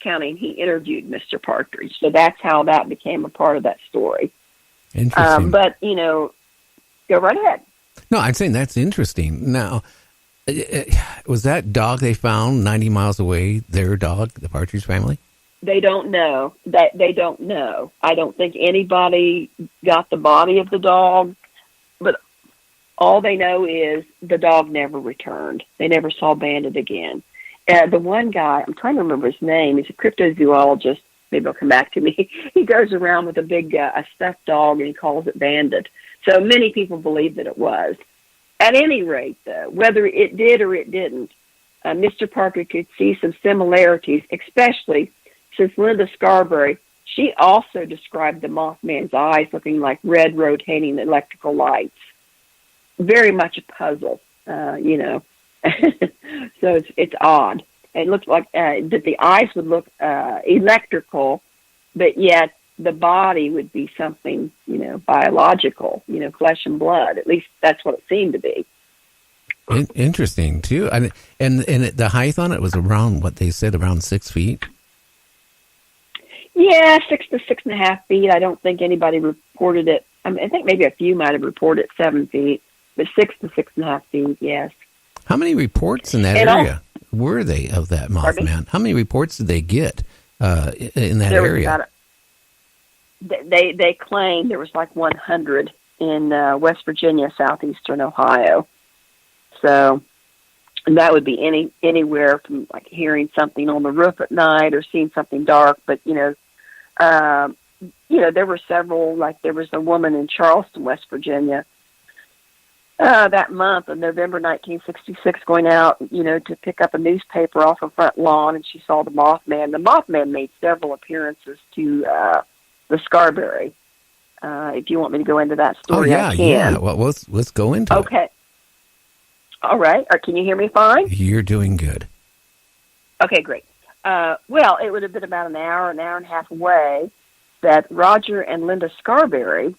County, and he interviewed Mr. Partridge. So that's how that became a part of that story. Interesting. But, you know, go right ahead. No, I'm saying that's interesting. Now, was that dog they found 90 miles away their dog, the Partridge family? They don't know. They don't know. I don't think anybody got the body of the dog, but all they know is the dog never returned. They never saw Bandit again. The one guy, I'm trying to remember his name, he's a cryptozoologist. Maybe he'll come back to me. He goes around with a big a stuffed dog, and he calls it Bandit. So many people believe that it was. At any rate, though, whether it did or it didn't, Mr. Parker could see some similarities, especially since Linda Scarberry, she also described the Mothman's eyes looking like red rotating electrical lights. Very much a puzzle, you know. So it's odd. It looks like that the eyes would look electrical, but yet the body would be something, you know, biological, you know, flesh and blood. At least that's what it seemed to be. Interesting, too. And the height on it was around, what they said, around 6 feet? Yeah, 6 to 6.5 feet. I don't think anybody reported it. I mean, I think maybe a few might have reported 7 feet, but 6 to 6.5 feet, yes. How many reports in that area were they of that Mothman? How many reports did they get in that area? They claimed there was like 100 in West Virginia, southeastern Ohio. So that would be anywhere from like hearing something on the roof at night or seeing something dark. But you know, there were several. Like there was a woman in Charleston, West Virginia, that month of November 1966, going out, you know, to pick up a newspaper off a front lawn, and she saw the Mothman. The Mothman made several appearances to the Scarberry. If you want me to go into that story, I can. Yeah. Well, let's go into it. Okay. All right. Can you hear me fine? You're doing good. Okay, great. Well, it would have been about an hour and a half away that Roger and Linda Scarberry,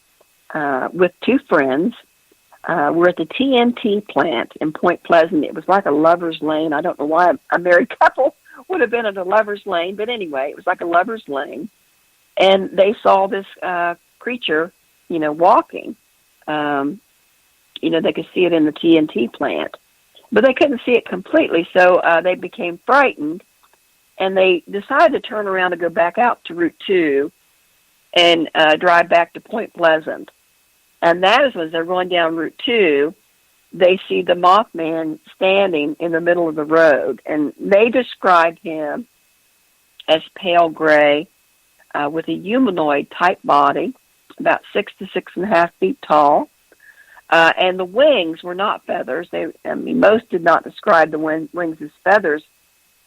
with two friends, were at the TNT plant in Point Pleasant. It was like a lover's lane. I don't know why a married couple would have been at a lover's lane, but anyway, it was like a lover's lane. And they saw this creature, you know, walking. You know, they could see it in the TNT plant, but they couldn't see it completely, so they became frightened, and they decided to turn around and go back out to Route 2 and drive back to Point Pleasant. And that is when they're going down Route 2, they see the Mothman standing in the middle of the road, and they described him as pale gray, with a humanoid-type body, about 6 to 6.5 feet tall. And the wings were not feathers. Most did not describe the wings as feathers.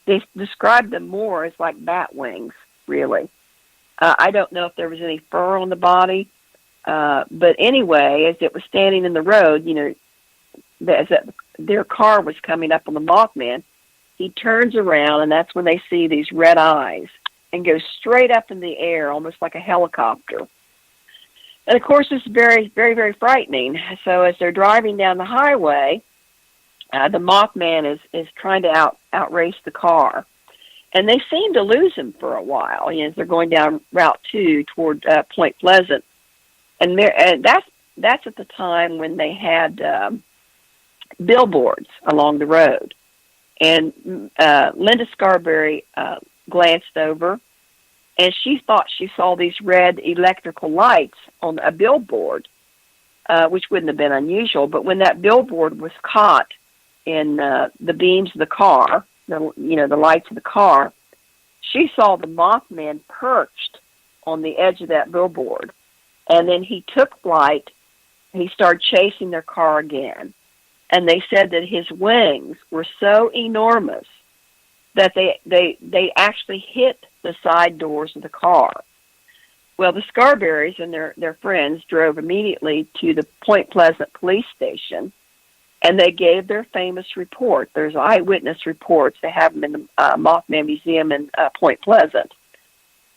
They described them more as like bat wings, really. I don't know if there was any fur on the body. But anyway, as it was standing in the road, you know, as their car was coming up on the Mothman, he turns around, and that's when they see these red eyes and goes straight up in the air, almost like a helicopter. And, of course, it's very, very, very frightening. So as they're driving down the highway, the Mothman is trying to outrace the car. And they seem to lose him for a while, you know, as they're going down Route 2 toward Point Pleasant. And that's at the time when they had billboards along the road. And Linda Scarberry glanced over, and she thought she saw these red electrical lights on a billboard, which wouldn't have been unusual. But when that billboard was caught in the beams of the car, the lights of the car, she saw the Mothman perched on the edge of that billboard. And then he took flight. He started chasing their car again. And they said that his wings were so enormous that they actually hit the side doors of the car. Well, the Scarberrys and their friends drove immediately to the Point Pleasant police station, and they gave their famous report. There's eyewitness reports. They have them in the Mothman Museum in Point Pleasant.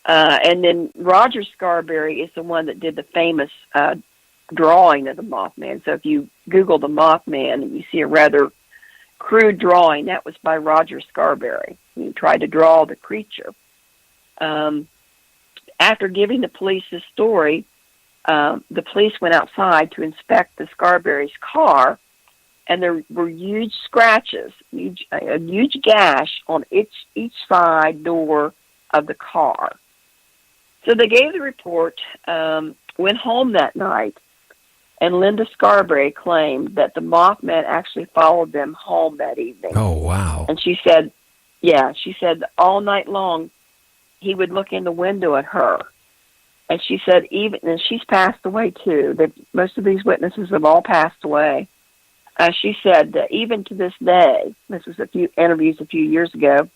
And then Roger Scarberry is the one that did the famous drawing of the Mothman. So if you Google the Mothman and you see a rather crude drawing, that was by Roger Scarberry. He tried to draw the creature. After giving the police this story, the police went outside to inspect the Scarberry's car, and there were huge scratches, a huge gash on each side door of the car. So they gave the report, went home that night, and Linda Scarberry claimed that the Mothman actually followed them home that evening. Oh, wow. And she said all night long he would look in the window at her. And she said and she's passed away too. Most of these witnesses have all passed away. She said that even to this day, this was a few interviews a few years ago,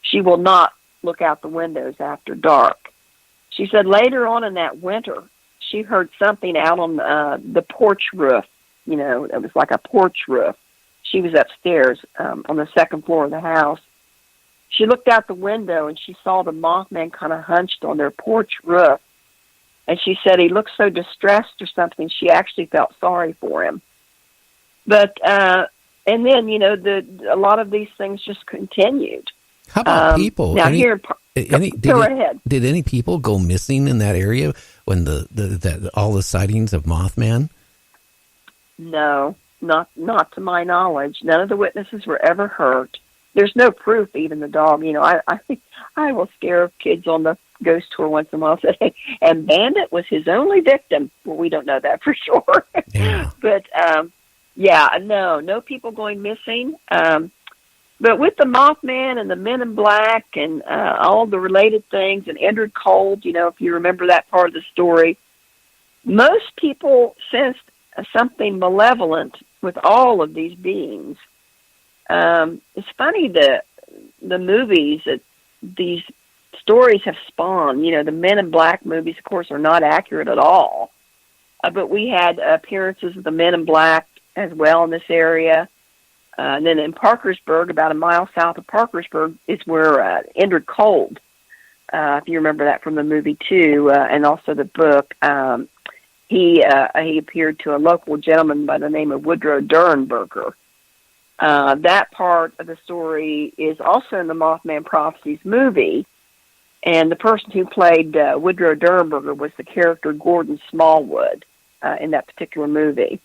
she will not look out the windows after dark. She said later on in that winter, she heard something out on the porch roof. You know, it was like a porch roof. She was upstairs on the second floor of the house. She looked out the window and she saw the Mothman kind of hunched on their porch roof. And she said he looked so distressed or something, she actually felt sorry for him. But, and then, you know, a lot of these things just continued. How about people? Now, go ahead. Did any people go missing in that area when all the sightings of Mothman? No, not to my knowledge. None of the witnesses were ever hurt. There's no proof, even the dog. You know, I think I will scare kids on the ghost tour once in a while. Say, and Bandit was his only victim. Well, we don't know that for sure. Yeah. But no people going missing. But with the Mothman and the Men in Black and all the related things, and Edward Cold, you know, if you remember that part of the story, most people sensed something malevolent with all of these beings. It's funny the movies that these stories have spawned. You know, the Men in Black movies, of course, are not accurate at all. But we had appearances of the Men in Black as well in this area. And then in Parkersburg, about a mile south of Parkersburg, is where Edward Cold, if you remember that from the movie too, and also the book, he appeared to a local gentleman by the name of Woodrow Durenberger. That part of the story is also in the Mothman Prophecies movie, and the person who played Woodrow Durenberger was the character Gordon Smallwood in that particular movie.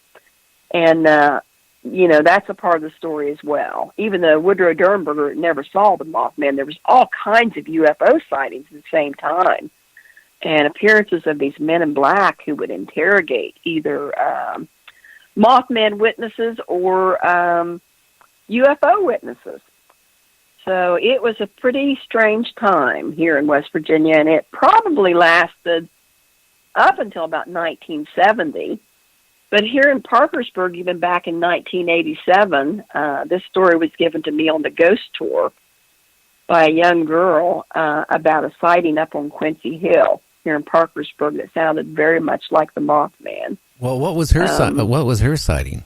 And you know, that's a part of the story as well. Even though Woodrow Durenberger never saw the Mothman, there was all kinds of UFO sightings at the same time, and appearances of these Men in Black who would interrogate either Mothman witnesses or UFO witnesses. So it was a pretty strange time here in West Virginia, and it probably lasted up until about 1970. But here in Parkersburg, even back in 1987, this story was given to me on the ghost tour by a young girl about a sighting up on Quincy Hill here in Parkersburg that sounded very much like the Mothman. Well, what was her sighting?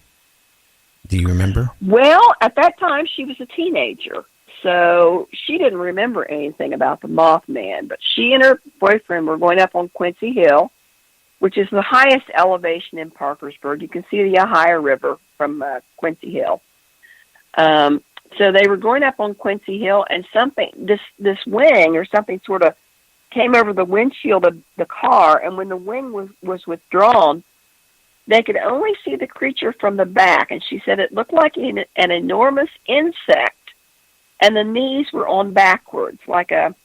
Do you remember? Well, at that time, she was a teenager, so she didn't remember anything about the Mothman. But she and her boyfriend were going up on Quincy Hill, which is the highest elevation in Parkersburg. You can see the Ohio River from Quincy Hill. So they were going up on Quincy Hill, and this wing or something sort of came over the windshield of the car, and when the wing was withdrawn, they could only see the creature from the back, and she said it looked like an enormous insect, and the knees were on backwards, like an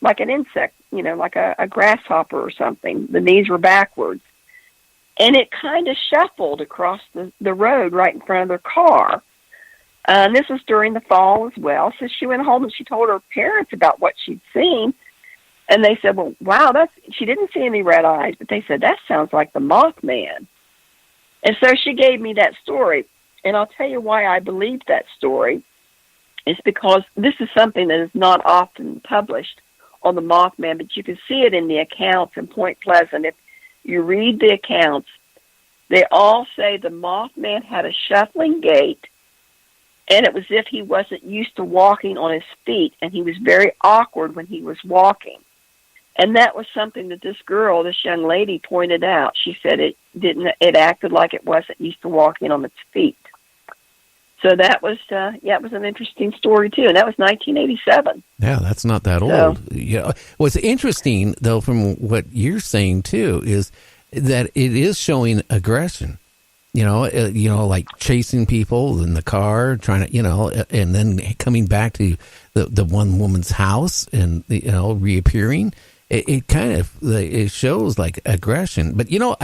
insect, you know, like a grasshopper or something. The knees were backwards. And it kind of shuffled across the road right in front of their car. And this was during the fall as well. So she went home and she told her parents about what she'd seen. And they said, well, wow, she didn't see any red eyes, but they said, that sounds like the Mothman. And so she gave me that story. And I'll tell you why I believed that story. It's because this is something that is not often published on the Mothman, but you can see it in the accounts in Point Pleasant. If you read the accounts, they all say the Mothman had a shuffling gait, and it was as if he wasn't used to walking on his feet, and he was very awkward when he was walking. And that was something that this young lady pointed out. She said it acted like it wasn't used to walking on its feet. So that was, it was an interesting story too, and that was 1987. Yeah, that's not that old. Yeah. What's interesting, though, from what you're saying too, is that it is showing aggression. Like chasing people in the car, trying to, and then coming back to the one woman's house and reappearing. It kind of it shows like aggression. But you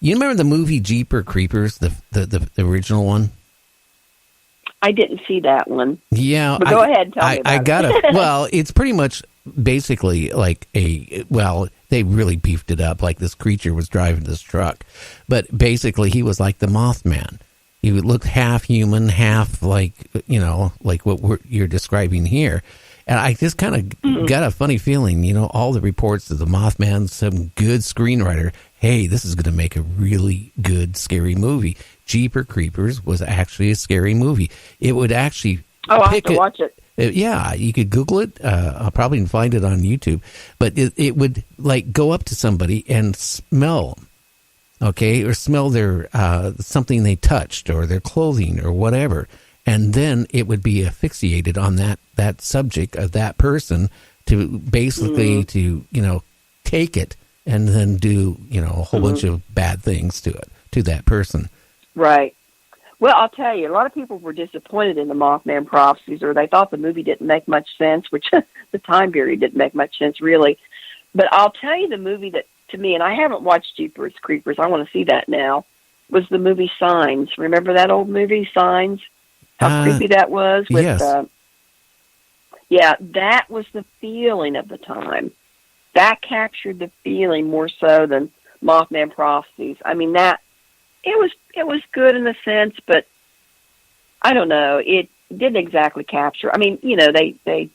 remember the movie Jeepers Creepers, the original one? I didn't see that one. Yeah, but go ahead and tell me about it. Well, it's pretty much basically like they really beefed it up, like this creature was driving this truck. But basically, he was like the Mothman. He would look half human, half like what you're describing here. And I just kind of got a funny feeling, all the reports of the Mothman, some good screenwriter, hey, this is going to make a really good scary movie. Jeepers Creepers was actually a scary movie. It would actually I'll have to watch it. Yeah, you could Google it. I'll probably find it on YouTube. But it would like go up to somebody and smell them, okay, or smell their something they touched or their clothing or whatever. And then it would be asphyxiated on that subject of that person to basically take it and then do, a whole bunch of bad things to that person. Right. Well, I'll tell you, a lot of people were disappointed in the Mothman prophecies, or they thought the movie didn't make much sense, which the time period didn't make much sense, really. But I'll tell you the movie that, to me, and I haven't watched Jeepers Creepers, I want to see that now, was the movie Signs. Remember that old movie, Signs? How creepy that was? Yes. That was the feeling of the time. That captured the feeling more so than Mothman prophecies. I mean, it was good in a sense, but I don't know. It didn't exactly capture. I mean, they they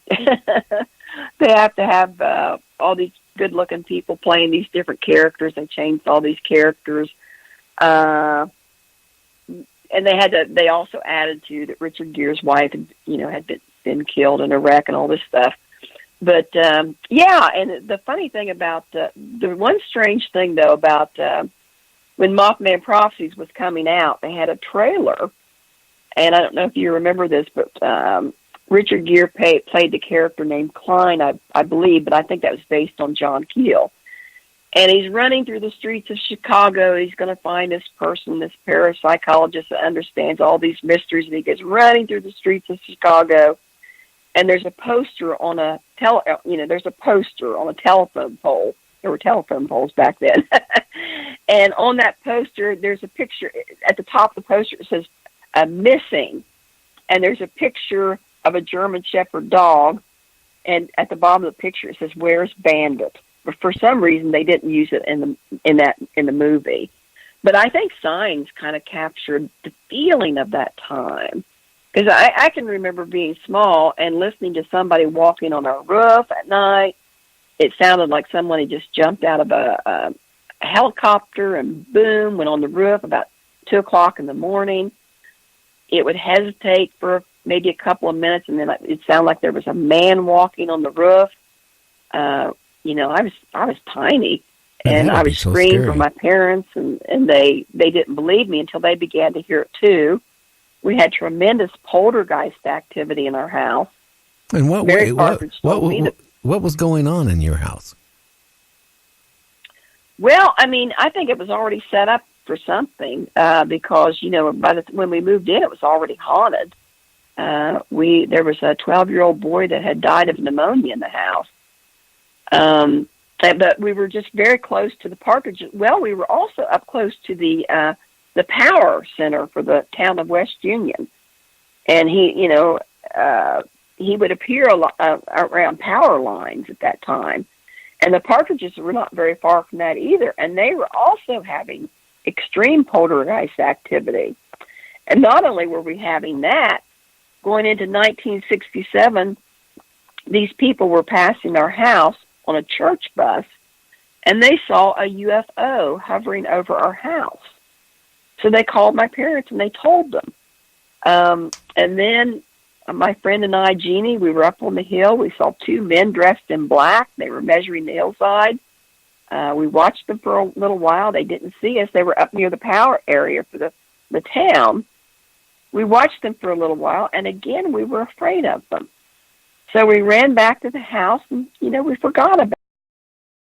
have to have all these good-looking people playing these different characters. They changed all these characters, and they also added to that Richard Gere's wife had been killed in a wreck and all this stuff. But and the funny thing about the one strange thing though about when Mothman Prophecies was coming out, they had a trailer, and I don't know if you remember this, but Richard Gere played the character named Klein, I believe, but I think that was based on John Keel. And he's running through the streets of Chicago. He's going to find this person, this parapsychologist that understands all these mysteries, and he goes running through the streets of Chicago. And there's a poster on a telephone pole. There were telephone poles back then. And on that poster, there's a picture. At the top of the poster, it says, missing. And there's a picture of a German Shepherd dog. And at the bottom of the picture, it says, "Where's Bandit?" But for some reason, they didn't use it in the movie. But I think Signs kind of captured the feeling of that time. Because I can remember being small and listening to somebody walking on a roof at night. It sounded like someone had just jumped out of a helicopter and boom, went on the roof about 2 o'clock in the morning. It would hesitate for maybe a couple of minutes, and then it sounded like there was a man walking on the roof. I was tiny, and I would scream for my parents, and they didn't believe me until they began to hear it too. We had tremendous poltergeist activity in our house. And what was going on in your house? Well, I mean, I think it was already set up for something because when we moved in, it was already haunted. There was a 12-year-old boy that had died of pneumonia in the house. But we were just very close to the partridges. Well, we were also up close to the power center for the town of West Union. And he would appear around power lines at that time. And the partridges were not very far from that either. And they were also having extreme poltergeist activity. And not only were we having that, going into 1967, these people were passing our house on a church bus, and they saw a UFO hovering over our house. So they called my parents, and they told them. And then my friend and I, Jeannie, we were up on the hill. We saw two men dressed in black. They were measuring the hillside. We watched them for a little while. They didn't see us. They were up near the power area for the town. we watched them for a little while, and again we were afraid of them. So we ran back to the house, and we forgot about